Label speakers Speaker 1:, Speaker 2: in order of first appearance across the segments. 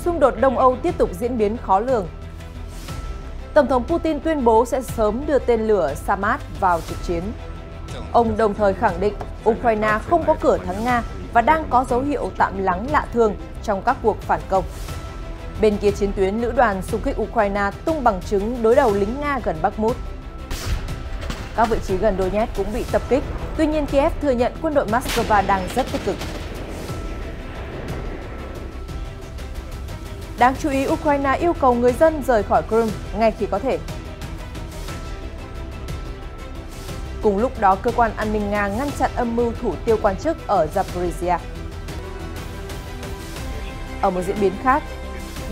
Speaker 1: xung đột Đông Âu tiếp tục diễn biến khó lường. Tổng thống Putin tuyên bố sẽ sớm đưa tên lửa Samad vào trực chiến. Ông đồng thời khẳng định Ukraine không có cửa thắng Nga và đang có dấu hiệu tạm lắng lạ thường trong các cuộc phản công. Bên kia chiến tuyến, lữ đoàn xung kích Ukraine tung bằng chứng đối đầu lính Nga gần Bakhmut. Các vị trí gần Donetsk cũng bị tập kích, tuy nhiên Kiev thừa nhận quân đội Moscow đang rất tích cực. Đáng chú ý, Ukraine yêu cầu người dân rời khỏi Crimea ngay khi có thể. Cùng lúc đó, cơ quan an ninh Nga ngăn chặn âm mưu thủ tiêu quan chức ở Zaporizhia. Ở một diễn biến khác,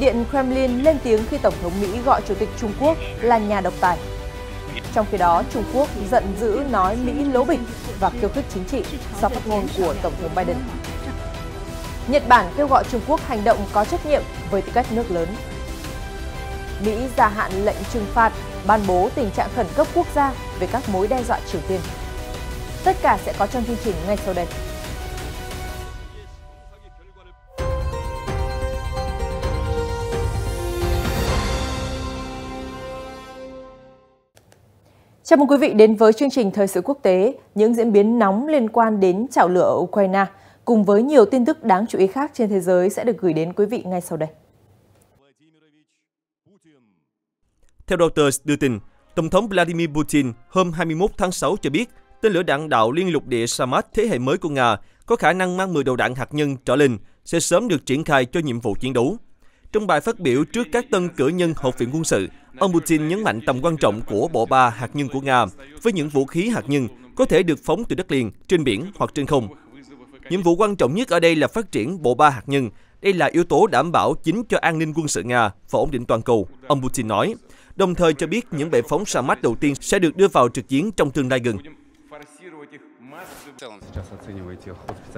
Speaker 1: Điện Kremlin lên tiếng khi Tổng thống Mỹ gọi Chủ tịch Trung Quốc là nhà độc tài. Trong khi đó, Trung Quốc giận dữ nói Mỹ lố bịch và khiêu khích chính trị sau phát ngôn của Tổng thống Biden. Nhật Bản kêu gọi Trung Quốc hành động có trách nhiệm với tư cách nước lớn. Mỹ gia hạn lệnh trừng phạt, ban bố tình trạng khẩn cấp quốc gia về các mối đe dọa Triều Tiên. Tất cả sẽ có trong chương trình ngay sau đây. Chào mừng quý vị đến với chương trình Thời sự quốc tế, những diễn biến nóng liên quan đến chảo lửa ở Ukraine, cùng với nhiều tin tức đáng chú ý khác trên thế giới sẽ được gửi đến quý vị ngay sau đây.
Speaker 2: Theo Reuters đưa tin, Tổng thống Vladimir Putin hôm 21 tháng 6 cho biết tên lửa đạn đạo liên lục địa Samad thế hệ mới của Nga có khả năng mang 10 đầu đạn hạt nhân trở lên sẽ sớm được triển khai cho nhiệm vụ chiến đấu. Trong bài phát biểu trước các tân cử nhân học viện quân sự, ông Putin nhấn mạnh tầm quan trọng của bộ ba hạt nhân của Nga với những vũ khí hạt nhân có thể được phóng từ đất liền, trên biển hoặc trên không. Nhiệm vụ quan trọng nhất ở đây là phát triển bộ ba hạt nhân. Đây là yếu tố đảm bảo chính cho an ninh quân sự Nga và ổn định toàn cầu, ông Putin nói, đồng thời cho biết những bệ phóng Samad đầu tiên sẽ được đưa vào trực chiến trong tương lai gần.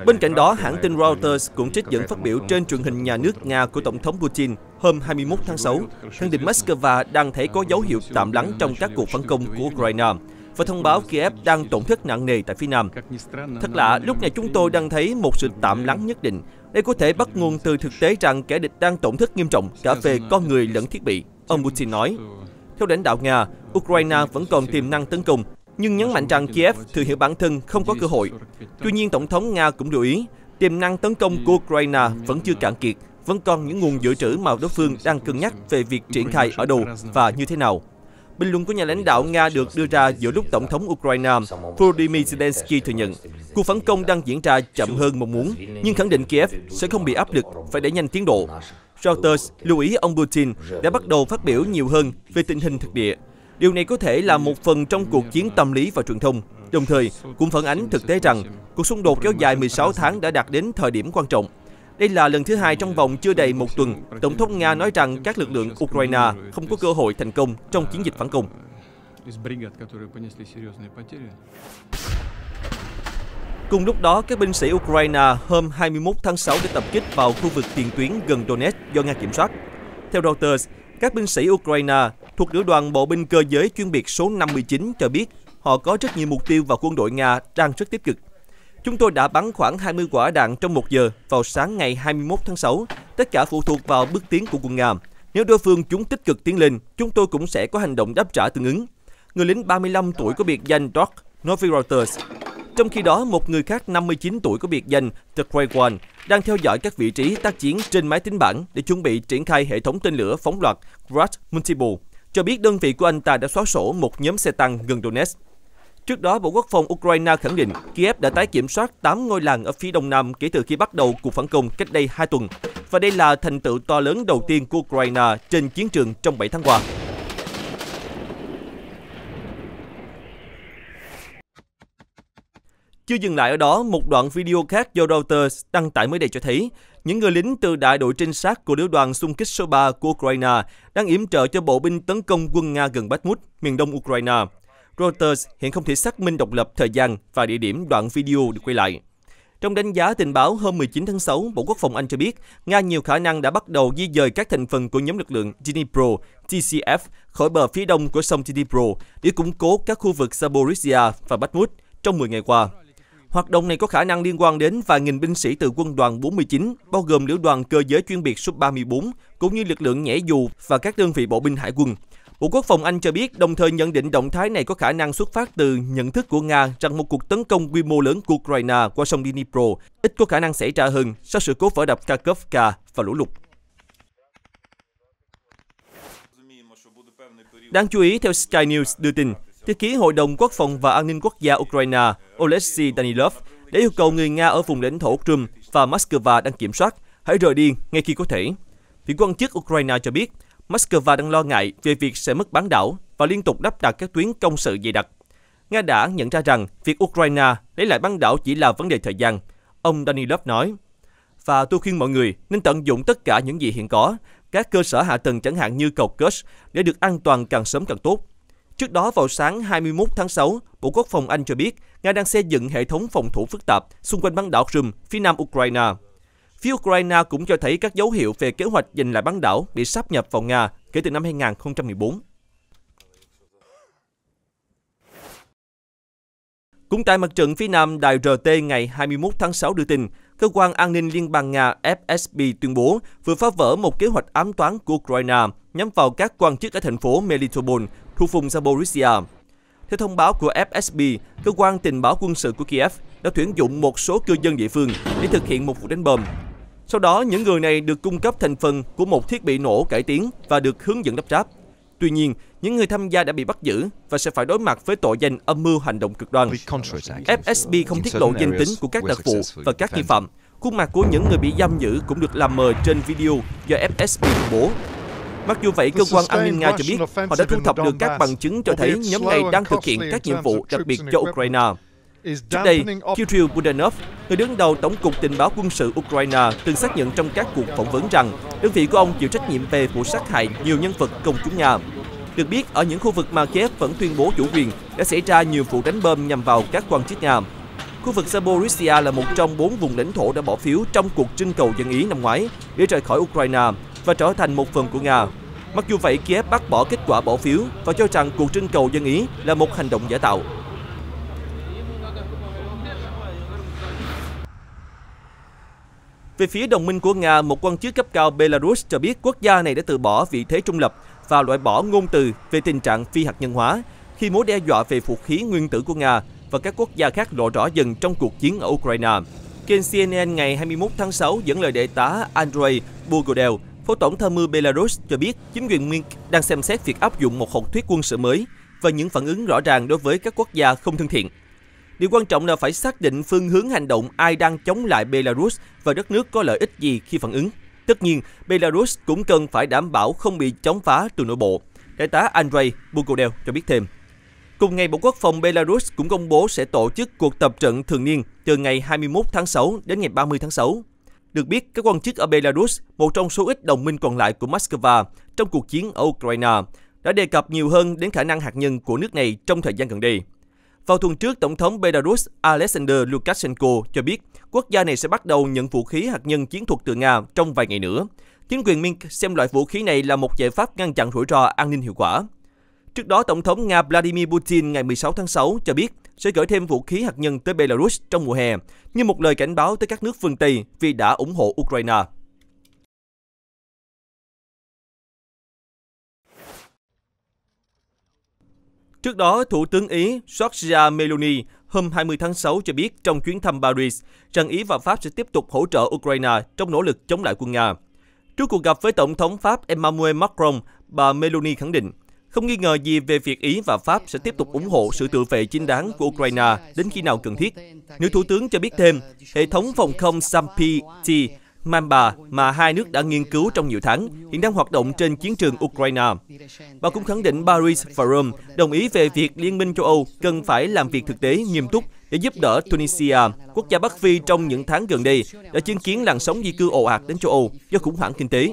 Speaker 2: Bên cạnh đó, hãng tin Reuters cũng trích dẫn phát biểu trên truyền hình nhà nước Nga của Tổng thống Putin hôm 21 tháng 6, khẳng định Moscow đang thấy có dấu hiệu tạm lắng trong các cuộc phản công của Ukraine và thông báo Kiev đang tổn thất nặng nề tại phía Nam. Thật lạ, lúc này chúng tôi đang thấy một sự tạm lắng nhất định. Đây có thể bắt nguồn từ thực tế rằng kẻ địch đang tổn thất nghiêm trọng cả về con người lẫn thiết bị, ông Putin nói. Theo lãnh đạo Nga, Ukraine vẫn còn tiềm năng tấn công, nhưng nhấn mạnh rằng Kiev thừa hiểu bản thân không có cơ hội. Tuy nhiên, Tổng thống Nga cũng lưu ý, tiềm năng tấn công của Ukraine vẫn chưa cạn kiệt, vẫn còn những nguồn dự trữ mà đối phương đang cân nhắc về việc triển khai ở đâu và như thế nào. Bình luận của nhà lãnh đạo Nga được đưa ra giữa lúc Tổng thống Ukraine Volodymyr Zelensky thừa nhận cuộc phản công đang diễn ra chậm hơn mong muốn, nhưng khẳng định Kiev sẽ không bị áp lực phải đẩy nhanh tiến độ. Reuters lưu ý ông Putin đã bắt đầu phát biểu nhiều hơn về tình hình thực địa. Điều này có thể là một phần trong cuộc chiến tâm lý và truyền thông, đồng thời cũng phản ánh thực tế rằng cuộc xung đột kéo dài 16 tháng đã đạt đến thời điểm quan trọng. Đây là lần thứ hai trong vòng chưa đầy một tuần, Tổng thống Nga nói rằng các lực lượng Ukraine không có cơ hội thành công trong chiến dịch phản công. Cùng lúc đó, các binh sĩ Ukraine hôm 21 tháng 6 đã tập kích vào khu vực tiền tuyến gần Donetsk do Nga kiểm soát. Theo Reuters, các binh sĩ Ukraine thuộc lữ đoàn bộ binh cơ giới chuyên biệt số 59 cho biết họ có rất nhiều mục tiêu và quân đội Nga đang rất tích cực. Chúng tôi đã bắn khoảng 20 quả đạn trong 1 giờ vào sáng ngày 21 tháng 6. Tất cả phụ thuộc vào bước tiến của quân Nga. Nếu đối phương chúng tích cực tiến lên, chúng tôi cũng sẽ có hành động đáp trả tương ứng. Người lính 35 tuổi có biệt danh Dog nói với Reuters. Trong khi đó, một người khác 59 tuổi có biệt danh The Grey One đang theo dõi các vị trí tác chiến trên máy tính bảng để chuẩn bị triển khai hệ thống tên lửa phóng loạt Grad Multiple, cho biết đơn vị của anh ta đã xóa sổ một nhóm xe tăng gần Donetsk. Trước đó, Bộ Quốc phòng Ukraine khẳng định Kiev đã tái kiểm soát 8 ngôi làng ở phía đông nam kể từ khi bắt đầu cuộc phản công cách đây 2 tuần. Và đây là thành tựu to lớn đầu tiên của Ukraine trên chiến trường trong 7 tháng qua. Chưa dừng lại ở đó, một đoạn video khác do Reuters đăng tải mới đây cho thấy những người lính từ đại đội trinh sát của lữ đoàn xung kích số 3 của Ukraine đang yểm trợ cho bộ binh tấn công quân Nga gần Bakhmut, miền đông Ukraine. Reuters hiện không thể xác minh độc lập thời gian và địa điểm đoạn video được quay lại. Trong đánh giá tình báo hôm 19 tháng 6, Bộ Quốc phòng Anh cho biết Nga nhiều khả năng đã bắt đầu di dời các thành phần của nhóm lực lượng Dnipro, TCF khỏi bờ phía đông của sông Dnipro để củng cố các khu vực Zaporizhia và Bakhmut trong 10 ngày qua. Hoạt động này có khả năng liên quan đến vài nghìn binh sĩ từ quân đoàn 49, bao gồm lữ đoàn cơ giới chuyên biệt Su-34, cũng như lực lượng nhảy dù và các đơn vị bộ binh hải quân. Bộ Quốc phòng Anh cho biết, đồng thời nhận định động thái này có khả năng xuất phát từ nhận thức của Nga rằng một cuộc tấn công quy mô lớn của Ukraine qua sông Dnipro ít có khả năng xảy ra hơn sau sự cố vỡ đập Kakhovka và lũ lụt. Đáng chú ý, theo Sky News đưa tin, thư ký Hội đồng Quốc phòng và An ninh Quốc gia Ukraine Oleksiy Danilov đã yêu cầu người Nga ở vùng lãnh thổ Crimea và Moscow đang kiểm soát hãy rời đi ngay khi có thể. Vị quan chức Ukraine cho biết, Moscow đang lo ngại về việc sẽ mất bán đảo và liên tục lắp đặt các tuyến công sự dày đặc. Nga đã nhận ra rằng việc Ukraine lấy lại bán đảo chỉ là vấn đề thời gian, ông Danilov nói. Và tôi khuyên mọi người nên tận dụng tất cả những gì hiện có, các cơ sở hạ tầng chẳng hạn như cầu Kerch để được an toàn càng sớm càng tốt. Trước đó vào sáng 21 tháng 6, Bộ Quốc phòng Anh cho biết Nga đang xây dựng hệ thống phòng thủ phức tạp xung quanh bán đảo Crimea, phía nam Ukraine. Phía Ukraine cũng cho thấy các dấu hiệu về kế hoạch giành lại bán đảo bị sáp nhập vào Nga kể từ năm 2014. Cũng tại mặt trận phía nam, đài RT ngày 21 tháng 6 đưa tin, Cơ quan An ninh Liên bang Nga FSB tuyên bố vừa phá vỡ một kế hoạch ám toán của Ukraine nhắm vào các quan chức ở thành phố Melitopol, thuộc vùng Zaporizhia. Theo thông báo của FSB, cơ quan tình báo quân sự của Kiev đã tuyển dụng một số cư dân địa phương để thực hiện một vụ đánh bom. Sau đó, những người này được cung cấp thành phần của một thiết bị nổ cải tiến và được hướng dẫn lắp ráp. Tuy nhiên, những người tham gia đã bị bắt giữ và sẽ phải đối mặt với tội danh âm mưu hành động cực đoan. FSB không tiết lộ danh tính của các đặc vụ và các nghi phạm. Khuôn mặt của những người bị giam giữ cũng được làm mờ trên video do FSB công bố. Mặc dù vậy, cơ quan an ninh Nga cho biết họ đã thu thập được các bằng chứng cho thấy nhóm này đang thực hiện các nhiệm vụ đặc biệt cho Ukraine. Trước đây, Kirill Budanov, người đứng đầu Tổng cục Tình báo quân sự Ukraine, từng xác nhận trong các cuộc phỏng vấn rằng đơn vị của ông chịu trách nhiệm về vụ sát hại nhiều nhân vật công chúng Nga. Được biết, ở những khu vực mà Kiev vẫn tuyên bố chủ quyền, đã xảy ra nhiều vụ đánh bom nhằm vào các quan chức Nga. Khu vực Zaporizhia là một trong 4 vùng lãnh thổ đã bỏ phiếu trong cuộc trưng cầu dân Ý năm ngoái để rời khỏi Ukraine và trở thành một phần của Nga. Mặc dù vậy, Kiev bác bỏ kết quả bỏ phiếu và cho rằng cuộc trưng cầu dân Ý là một hành động giả tạo. Về phía đồng minh của Nga, một quan chức cấp cao Belarus cho biết quốc gia này đã từ bỏ vị thế trung lập và loại bỏ ngôn từ về tình trạng phi hạt nhân hóa khi mối đe dọa về vũ khí nguyên tử của Nga và các quốc gia khác lộ rõ dần trong cuộc chiến ở Ukraine. Kênh CNN ngày 21 tháng 6 dẫn lời đại tá Andrei Bugodel, Phó Tổng tham mưu Belarus cho biết chính quyền Minsk đang xem xét việc áp dụng một học thuyết quân sự mới và những phản ứng rõ ràng đối với các quốc gia không thân thiện. Điều quan trọng là phải xác định phương hướng hành động ai đang chống lại Belarus và đất nước có lợi ích gì khi phản ứng. Tất nhiên, Belarus cũng cần phải đảm bảo không bị chống phá từ nội bộ, đại tá Andrei Bugodel cho biết thêm. Cùng ngày, Bộ Quốc phòng Belarus cũng công bố sẽ tổ chức cuộc tập trận thường niên từ ngày 21 tháng 6 đến ngày 30 tháng 6. Được biết, các quan chức ở Belarus, một trong số ít đồng minh còn lại của Moscow trong cuộc chiến ở Ukraine, đã đề cập nhiều hơn đến khả năng hạt nhân của nước này trong thời gian gần đây. Vào tuần trước, Tổng thống Belarus Alexander Lukashenko cho biết quốc gia này sẽ bắt đầu nhận vũ khí hạt nhân chiến thuật từ Nga trong vài ngày nữa. Chính quyền Minsk xem loại vũ khí này là một giải pháp ngăn chặn rủi ro an ninh hiệu quả. Trước đó, Tổng thống Nga Vladimir Putin ngày 16 tháng 6 cho biết sẽ gửi thêm vũ khí hạt nhân tới Belarus trong mùa hè, như một lời cảnh báo tới các nước phương Tây vì đã ủng hộ Ukraine. Trước đó, Thủ tướng Ý Giorgia Meloni hôm 20 tháng 6 cho biết trong chuyến thăm Paris rằng Ý và Pháp sẽ tiếp tục hỗ trợ Ukraine trong nỗ lực chống lại quân Nga. Trước cuộc gặp với Tổng thống Pháp Emmanuel Macron, bà Meloni khẳng định không nghi ngờ gì về việc Ý và Pháp sẽ tiếp tục ủng hộ sự tự vệ chính đáng của Ukraine đến khi nào cần thiết. Nữ thủ tướng cho biết thêm, hệ thống phòng không SAMP-T Mamba mà hai nước đã nghiên cứu trong nhiều tháng hiện đang hoạt động trên chiến trường Ukraine. Bà cũng khẳng định Paris và Rome đồng ý về việc Liên minh châu Âu cần phải làm việc thực tế nghiêm túc để giúp đỡ Tunisia, quốc gia Bắc Phi trong những tháng gần đây đã chứng kiến làn sóng di cư ồ ạt đến châu Âu do khủng hoảng kinh tế.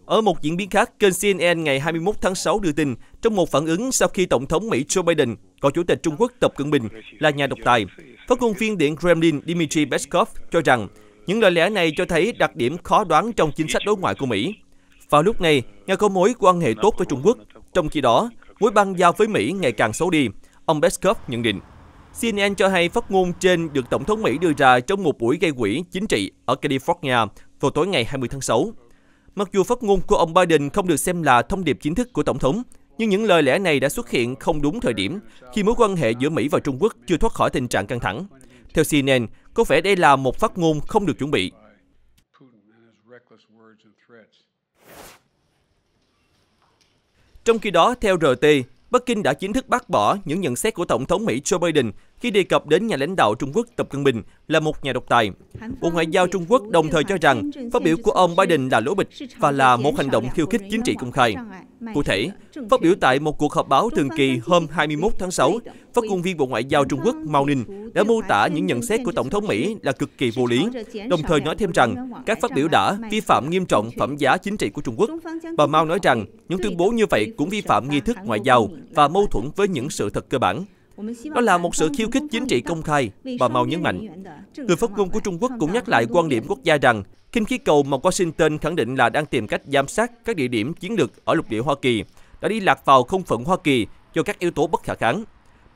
Speaker 2: Ở một diễn biến khác, kênh CNN ngày 21 tháng 6 đưa tin, trong một phản ứng sau khi Tổng thống Mỹ Joe Biden gọi Chủ tịch Trung Quốc Tập Cận Bình là nhà độc tài, phát ngôn viên Điện Kremlin Dmitry Peskov cho rằng những lời lẽ này cho thấy đặc điểm khó đoán trong chính sách đối ngoại của Mỹ. Vào lúc này, Nga có mối quan hệ tốt với Trung Quốc, Trong khi đó, mối băng giao với Mỹ ngày càng xấu đi, ông Peskov nhận định. CNN cho hay phát ngôn trên được Tổng thống Mỹ đưa ra trong một buổi gây quỹ chính trị ở California vào tối ngày 20 tháng 6. Mặc dù phát ngôn của ông Biden không được xem là thông điệp chính thức của Tổng thống, nhưng những lời lẽ này đã xuất hiện không đúng thời điểm khi mối quan hệ giữa Mỹ và Trung Quốc chưa thoát khỏi tình trạng căng thẳng. Theo CNN, có vẻ đây là một phát ngôn không được chuẩn bị. Trong khi đó, theo RT, Bắc Kinh đã chính thức bác bỏ những nhận xét của Tổng thống Mỹ Joe Biden khi đề cập đến nhà lãnh đạo Trung Quốc Tập Cận Bình là một nhà độc tài. Bộ Ngoại giao Trung Quốc đồng thời cho rằng phát biểu của ông Biden là lố bịch và là một hành động khiêu khích chính trị công khai. Cụ thể, phát biểu tại một cuộc họp báo thường kỳ hôm 21 tháng 6, phát ngôn viên Bộ Ngoại giao Trung Quốc Mao Ning đã mô tả những nhận xét của Tổng thống Mỹ là cực kỳ vô lý, đồng thời nói thêm rằng các phát biểu đã vi phạm nghiêm trọng phẩm giá chính trị của Trung Quốc. Bà Mao nói rằng những tuyên bố như vậy cũng vi phạm nghi thức ngoại giao và mâu thuẫn với những sự thật cơ bản. Đó là một sự khiêu khích chính trị công khai, bà Mao nhấn mạnh. Người phát ngôn của Trung Quốc cũng nhắc lại quan điểm quốc gia rằng khinh khí cầu mà Washington khẳng định là đang tìm cách giám sát các địa điểm chiến lược ở lục địa Hoa Kỳ đã đi lạc vào không phận Hoa Kỳ do các yếu tố bất khả kháng.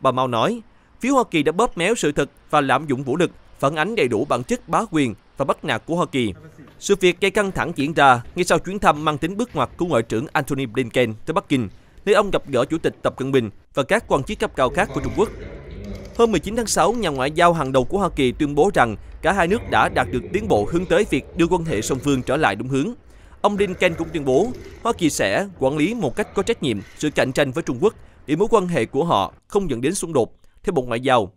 Speaker 2: Bà Mao nói, phía Hoa Kỳ đã bóp méo sự thật và lạm dụng vũ lực, phản ánh đầy đủ bản chất bá quyền và bắt nạt của Hoa Kỳ. Sự việc gây căng thẳng diễn ra ngay sau chuyến thăm mang tính bước ngoặt của Ngoại trưởng Antony Blinken tới Bắc Kinh, nơi ông gặp gỡ Chủ tịch Tập Cận Bình và các quan chức cấp cao khác của Trung Quốc. Hôm 19 tháng 6, nhà ngoại giao hàng đầu của Hoa Kỳ tuyên bố rằng cả hai nước đã đạt được tiến bộ hướng tới việc đưa quan hệ song phương trở lại đúng hướng. Ông Blinken cũng tuyên bố Hoa Kỳ sẽ quản lý một cách có trách nhiệm sự cạnh tranh với Trung Quốc để mối quan hệ của họ không dẫn đến xung đột, theo Bộ Ngoại giao.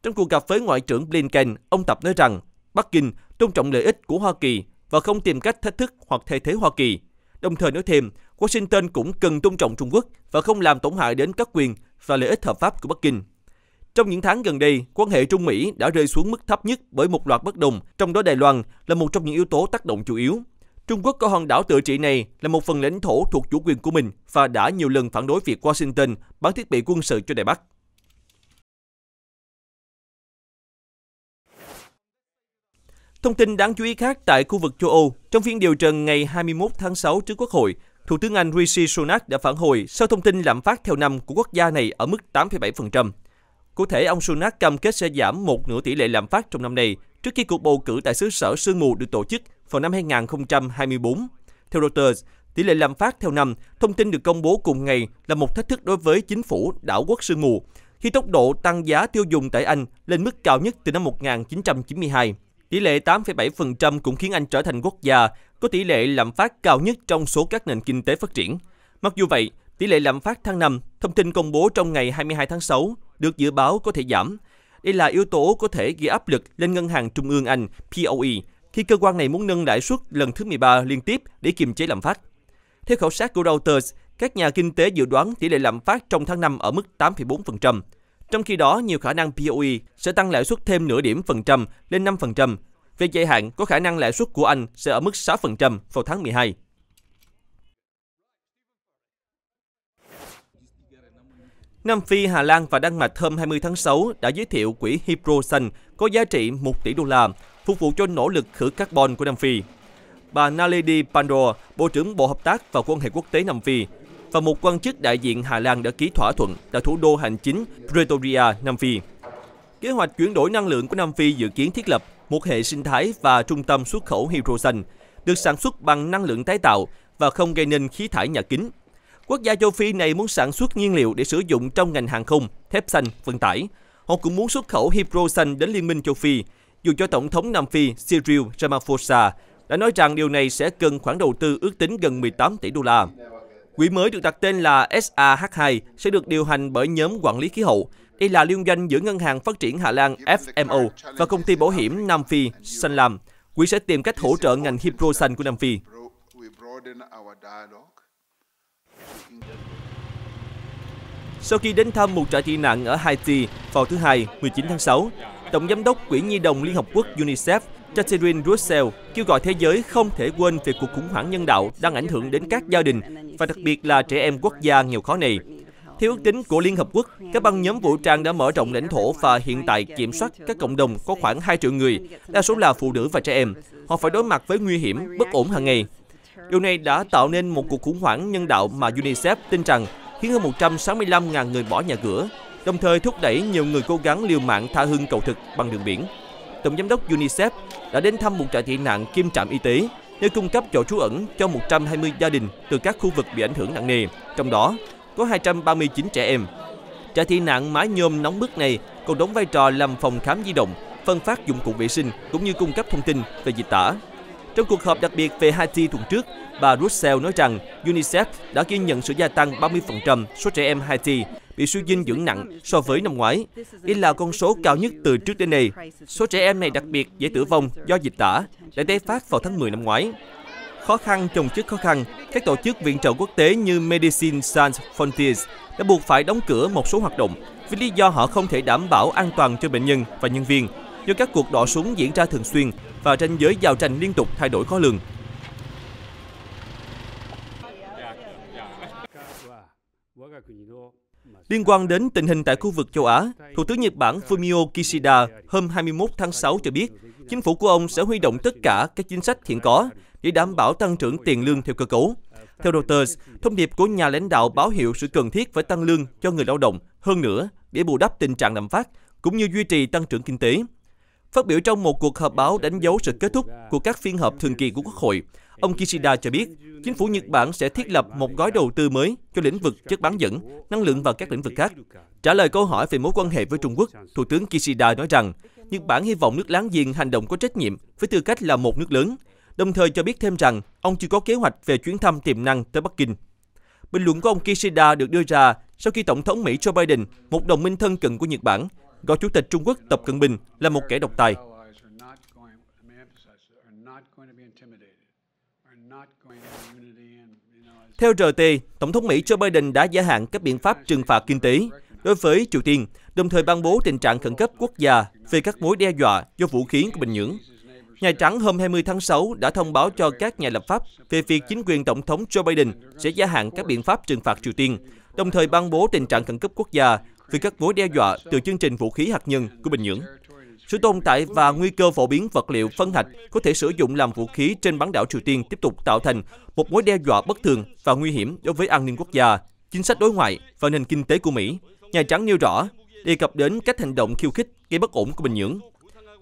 Speaker 2: Trong cuộc gặp với Ngoại trưởng Blinken, ông Tập nói rằng Bắc Kinh tôn trọng lợi ích của Hoa Kỳ và không tìm cách thách thức hoặc thay thế Hoa Kỳ. Đồng thời nói thêm, Washington cũng cần tôn trọng Trung Quốc và không làm tổn hại đến các quyền và lợi ích hợp pháp của Bắc Kinh. Trong những tháng gần đây, quan hệ Trung Mỹ đã rơi xuống mức thấp nhất bởi một loạt bất đồng, trong đó Đài Loan là một trong những yếu tố tác động chủ yếu. Trung Quốc coi hòn đảo tự trị này là một phần lãnh thổ thuộc chủ quyền của mình và đã nhiều lần phản đối việc Washington bán thiết bị quân sự cho Đài Bắc. Thông tin đáng chú ý khác tại khu vực châu Âu, trong phiên điều trần ngày 21 tháng 6 trước Quốc hội, Thủ tướng Anh Rishi Sunak đã phản hồi sau thông tin lạm phát theo năm của quốc gia này ở mức 8,7%. Cụ thể, ông Sunak cam kết sẽ giảm một nửa tỷ lệ lạm phát trong năm nay trước khi cuộc bầu cử tại xứ sở sương mù được tổ chức vào năm 2024. Theo Reuters, tỷ lệ lạm phát theo năm, thông tin được công bố cùng ngày là một thách thức đối với chính phủ đảo quốc sương mù, khi tốc độ tăng giá tiêu dùng tại Anh lên mức cao nhất từ năm 1992. Tỷ lệ 8,7% cũng khiến Anh trở thành quốc gia có tỷ lệ lạm phát cao nhất trong số các nền kinh tế phát triển. Mặc dù vậy, tỷ lệ lạm phát tháng 5, thông tin công bố trong ngày 22 tháng 6, được dự báo có thể giảm. Đây là yếu tố có thể gây áp lực lên Ngân hàng Trung ương Anh (BOE) khi cơ quan này muốn nâng lãi suất lần thứ 13 liên tiếp để kiềm chế lạm phát. Theo khảo sát của Reuters, các nhà kinh tế dự đoán tỷ lệ lạm phát trong tháng 5 ở mức 8,4%. Trong khi đó, nhiều khả năng BOE sẽ tăng lãi suất thêm nửa điểm phần trăm lên 5%. Về dài hạn, có khả năng lãi suất của Anh sẽ ở mức 6% vào tháng 12. Nam Phi, Hà Lan và Đan Mạch hôm 20 tháng 6 đã giới thiệu quỹ Hydro xanh có giá trị 1 tỷ đô la, phục vụ cho nỗ lực khử carbon của Nam Phi. Bà Naledi Pandor, Bộ trưởng Bộ Hợp tác và Quan hệ Quốc tế Nam Phi, và một quan chức đại diện Hà Lan đã ký thỏa thuận tại thủ đô hành chính Pretoria, Nam Phi. Kế hoạch chuyển đổi năng lượng của Nam Phi dự kiến thiết lập một hệ sinh thái và trung tâm xuất khẩu hydro xanh, được sản xuất bằng năng lượng tái tạo và không gây nên khí thải nhà kính. Quốc gia châu Phi này muốn sản xuất nhiên liệu để sử dụng trong ngành hàng không, thép xanh, vận tải. Họ cũng muốn xuất khẩu hydro xanh đến Liên minh châu Phi, dù cho Tổng thống Nam Phi Cyril Ramaphosa đã nói rằng điều này sẽ cần khoản đầu tư ước tính gần 18 tỷ đô la. Quỹ mới được đặt tên là SAH2 sẽ được điều hành bởi nhóm quản lý khí hậu. Đây là liên doanh giữa Ngân hàng Phát triển Hà Lan FMO và công ty bảo hiểm Nam Phi Sanlam. Quỹ sẽ tìm cách hỗ trợ ngành hydro xanh của Nam Phi. Sau khi đến thăm một trại tị nạn ở Haiti vào thứ Hai, 19 tháng 6, Tổng giám đốc Quỹ Nhi đồng Liên Hợp Quốc UNICEF Catherine Russell kêu gọi thế giới không thể quên về cuộc khủng hoảng nhân đạo đang ảnh hưởng đến các gia đình và đặc biệt là trẻ em quốc gia nghèo khó này. Theo ước tính của Liên Hợp Quốc, các băng nhóm vũ trang đã mở rộng lãnh thổ và hiện tại kiểm soát các cộng đồng có khoảng 2 triệu người, đa số là phụ nữ và trẻ em. Họ phải đối mặt với nguy hiểm, bất ổn hàng ngày. Điều này đã tạo nên một cuộc khủng hoảng nhân đạo mà UNICEF tin rằng khiến hơn 165.000 người bỏ nhà cửa, đồng thời thúc đẩy nhiều người cố gắng liều mạng tha hương cầu thực bằng đường biển. Tổng giám đốc UNICEF đã đến thăm một trại tị nạn kiêm trạm y tế, nơi cung cấp chỗ trú ẩn cho 120 gia đình từ các khu vực bị ảnh hưởng nặng nề, trong đó có 239 trẻ em. Trại tị nạn mái nhôm nóng bức này còn đóng vai trò làm phòng khám di động, phân phát dụng cụ vệ sinh cũng như cung cấp thông tin về dịch tả. Trong cuộc họp đặc biệt về Haiti tuần trước, bà Russell nói rằng UNICEF đã ghi nhận sự gia tăng 30% số trẻ em Haiti bị suy dinh dưỡng nặng so với năm ngoái. Đây là con số cao nhất từ trước đến nay. Số trẻ em này đặc biệt dễ tử vong do dịch tả, đã tái phát vào tháng 10 năm ngoái. Khó khăn chồng chất khó khăn, các tổ chức viện trợ quốc tế như Médecins Sans Frontières đã buộc phải đóng cửa một số hoạt động vì lý do họ không thể đảm bảo an toàn cho bệnh nhân và nhân viên, do các cuộc đọ súng diễn ra thường xuyên và ranh giới giao tranh liên tục thay đổi khó lường. Liên quan đến tình hình tại khu vực châu Á, Thủ tướng Nhật Bản Fumio Kishida hôm 21 tháng 6 cho biết, chính phủ của ông sẽ huy động tất cả các chính sách hiện có để đảm bảo tăng trưởng tiền lương theo cơ cấu. Theo Reuters, thông điệp của nhà lãnh đạo báo hiệu sự cần thiết phải tăng lương cho người lao động hơn nữa để bù đắp tình trạng lạm phát, cũng như duy trì tăng trưởng kinh tế. Phát biểu trong một cuộc họp báo đánh dấu sự kết thúc của các phiên họp thường kỳ của Quốc hội, ông Kishida cho biết chính phủ Nhật Bản sẽ thiết lập một gói đầu tư mới cho lĩnh vực chất bán dẫn, năng lượng và các lĩnh vực khác. Trả lời câu hỏi về mối quan hệ với Trung Quốc, Thủ tướng Kishida nói rằng Nhật Bản hy vọng nước láng giềng hành động có trách nhiệm với tư cách là một nước lớn, đồng thời cho biết thêm rằng ông chưa có kế hoạch về chuyến thăm tiềm năng tới Bắc Kinh. Bình luận của ông Kishida được đưa ra sau khi Tổng thống Mỹ Joe Biden, một đồng minh thân cận của Nhật Bản, gọi Chủ tịch Trung Quốc Tập Cận Bình là một kẻ độc tài. Theo RT, Tổng thống Mỹ Joe Biden đã gia hạn các biện pháp trừng phạt kinh tế đối với Triều Tiên, đồng thời ban bố tình trạng khẩn cấp quốc gia về các mối đe dọa do vũ khí của Bình Nhưỡng. Nhà Trắng hôm 20 tháng 6 đã thông báo cho các nhà lập pháp về việc chính quyền Tổng thống Joe Biden sẽ gia hạn các biện pháp trừng phạt Triều Tiên, đồng thời ban bố tình trạng khẩn cấp quốc gia về các mối đe dọa từ chương trình vũ khí hạt nhân của Bình Nhưỡng. Sự tồn tại và nguy cơ phổ biến vật liệu phân hạch có thể sử dụng làm vũ khí trên bán đảo Triều Tiên tiếp tục tạo thành một mối đe dọa bất thường và nguy hiểm đối với an ninh quốc gia, chính sách đối ngoại và nền kinh tế của Mỹ. Nhà Trắng nêu rõ, đề cập đến cách hành động khiêu khích gây bất ổn của Bình Nhưỡng.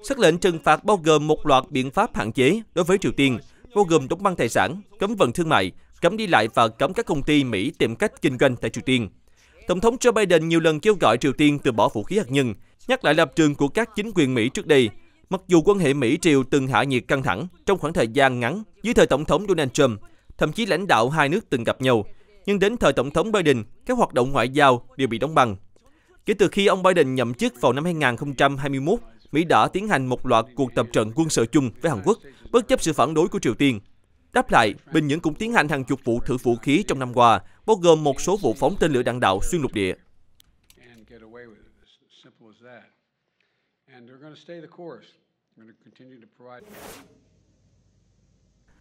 Speaker 2: Sắc lệnh trừng phạt bao gồm một loạt biện pháp hạn chế đối với Triều Tiên, bao gồm đóng băng tài sản, cấm vận thương mại, cấm đi lại và cấm các công ty Mỹ tìm cách kinh doanh tại Triều Tiên. Tổng thống Joe Biden nhiều lần kêu gọi Triều Tiên từ bỏ vũ khí hạt nhân, nhắc lại lập trường của các chính quyền Mỹ trước đây, mặc dù quan hệ Mỹ-Triều từng hạ nhiệt căng thẳng trong khoảng thời gian ngắn dưới thời Tổng thống Donald Trump, thậm chí lãnh đạo hai nước từng gặp nhau, nhưng đến thời Tổng thống Biden, các hoạt động ngoại giao đều bị đóng băng. Kể từ khi ông Biden nhậm chức vào năm 2021, Mỹ đã tiến hành một loạt cuộc tập trận quân sự chung với Hàn Quốc, bất chấp sự phản đối của Triều Tiên. Đáp lại, Bình Nhưỡng cũng tiến hành hàng chục vụ thử vũ khí trong năm qua, bao gồm một số vụ phóng tên lửa đạn đạo xuyên lục địa.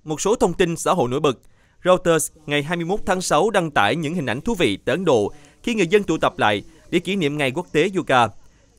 Speaker 2: Một số thông tin xã hội nổi bật. Reuters ngày 21 tháng 6 đăng tải những hình ảnh thú vị tại Ấn Độ khi người dân tụ tập lại để kỷ niệm Ngày Quốc tế Yoga.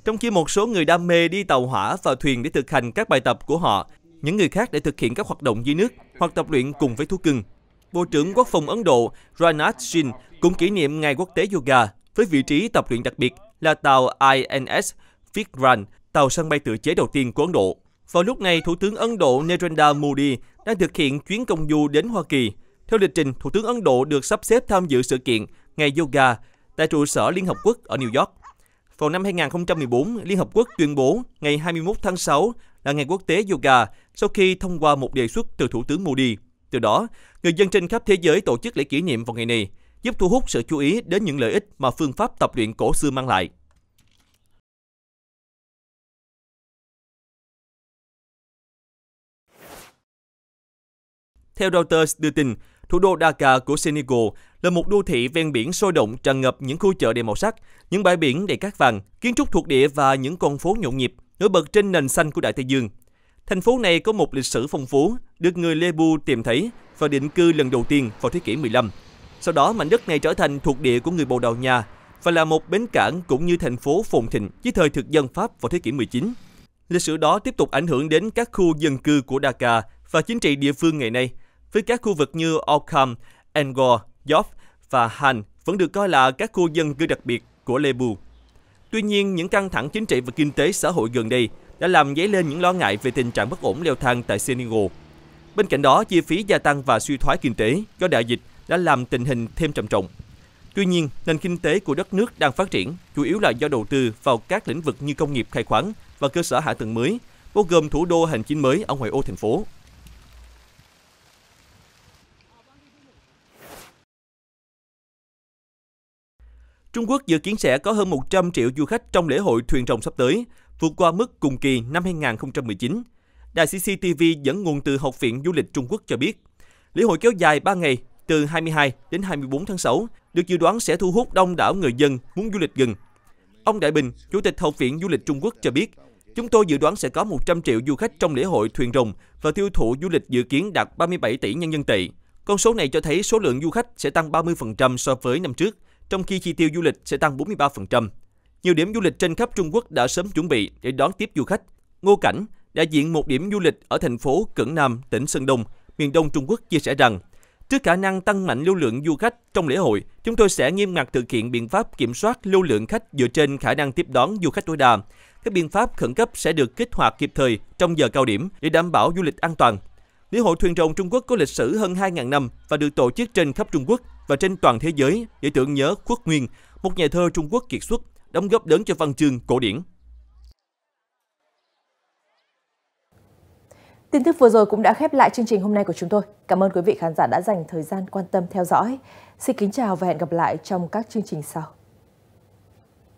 Speaker 2: Trong khi một số người đam mê đi tàu hỏa và thuyền để thực hành các bài tập của họ, những người khác để thực hiện các hoạt động dưới nước hoặc tập luyện cùng với thú cưng. Bộ trưởng Quốc phòng Ấn Độ Rajnath Singh cũng kỷ niệm Ngày Quốc tế Yoga với vị trí tập luyện đặc biệt là tàu INS Vikrant, tàu sân bay tự chế đầu tiên của Ấn Độ. Vào lúc này, Thủ tướng Ấn Độ Narendra Modi đang thực hiện chuyến công du đến Hoa Kỳ. Theo lịch trình, Thủ tướng Ấn Độ được sắp xếp tham dự sự kiện Ngày Yoga tại trụ sở Liên Hợp Quốc ở New York. Vào năm 2014, Liên Hợp Quốc tuyên bố ngày 21 tháng 6 là Ngày Quốc tế Yoga sau khi thông qua một đề xuất từ Thủ tướng Modi. Từ đó, người dân trên khắp thế giới tổ chức lễ kỷ niệm vào ngày này, giúp thu hút sự chú ý đến những lợi ích mà phương pháp tập luyện cổ xưa mang lại. Theo Reuters đưa tin, thủ đô Dakar của Senegal là một đô thị ven biển sôi động tràn ngập những khu chợ đầy màu sắc, những bãi biển đầy cát vàng, kiến trúc thuộc địa và những con phố nhộn nhịp, nổi bật trên nền xanh của Đại Tây Dương. Thành phố này có một lịch sử phong phú, được người Lebu tìm thấy và định cư lần đầu tiên vào thế kỷ 15. Sau đó, mảnh đất này trở thành thuộc địa của người Bồ Đào Nha và là một bến cảng cũng như thành phố phồn thịnh dưới thời thực dân Pháp vào thế kỷ 19. Lịch sử đó tiếp tục ảnh hưởng đến các khu dân cư của Dakar và chính trị địa phương ngày nay, với các khu vực như Oakham, Angor, York và Han vẫn được coi là các khu dân cư đặc biệt của Lebu. Tuy nhiên, những căng thẳng chính trị và kinh tế xã hội gần đây đã làm dấy lên những lo ngại về tình trạng bất ổn leo thang tại Senegal. Bên cạnh đó, chi phí gia tăng và suy thoái kinh tế do đại dịch đã làm tình hình thêm trầm trọng. Tuy nhiên, nền kinh tế của đất nước đang phát triển, chủ yếu là do đầu tư vào các lĩnh vực như công nghiệp khai khoáng và cơ sở hạ tầng mới, bao gồm thủ đô hành chính mới ở ngoại ô thành phố. Trung Quốc dự kiến sẽ có hơn 100 triệu du khách trong lễ hội thuyền rồng sắp tới, vượt qua mức cùng kỳ năm 2019. Đài CCTV dẫn nguồn từ Học viện Du lịch Trung Quốc cho biết, lễ hội kéo dài 3 ngày, từ 22 đến 24 tháng 6, được dự đoán sẽ thu hút đông đảo người dân muốn du lịch gần. Ông Đại Bình, Chủ tịch Học viện Du lịch Trung Quốc cho biết, chúng tôi dự đoán sẽ có 100 triệu du khách trong lễ hội thuyền rồng và tiêu thụ du lịch dự kiến đạt 37 tỷ nhân dân tệ. Con số này cho thấy số lượng du khách sẽ tăng 30% so với năm trước, trong khi chi tiêu du lịch sẽ tăng 43%. Nhiều điểm du lịch trên khắp Trung Quốc đã sớm chuẩn bị để đón tiếp du khách. Ngô Cảnh, đại diện một điểm du lịch ở thành phố Cẩn Nam, tỉnh Sơn Đông, miền Đông Trung Quốc chia sẻ rằng, trước khả năng tăng mạnh lưu lượng du khách trong lễ hội, chúng tôi sẽ nghiêm ngặt thực hiện biện pháp kiểm soát lưu lượng khách dựa trên khả năng tiếp đón du khách tối đa. Các biện pháp khẩn cấp sẽ được kích hoạt kịp thời trong giờ cao điểm để đảm bảo du lịch an toàn. Lễ hội thuyền rồng Trung Quốc có lịch sử hơn 2.000 năm và được tổ chức trên khắp Trung Quốc và trên toàn thế giới để tưởng nhớ Khuất Nguyên, một nhà thơ Trung Quốc kiệt xuất, đóng góp lớn cho văn chương cổ điển.
Speaker 1: Tin tức vừa rồi cũng đã khép lại chương trình hôm nay của chúng tôi. Cảm ơn quý vị khán giả đã dành thời gian quan tâm theo dõi. Xin kính chào và hẹn gặp lại trong các chương trình sau.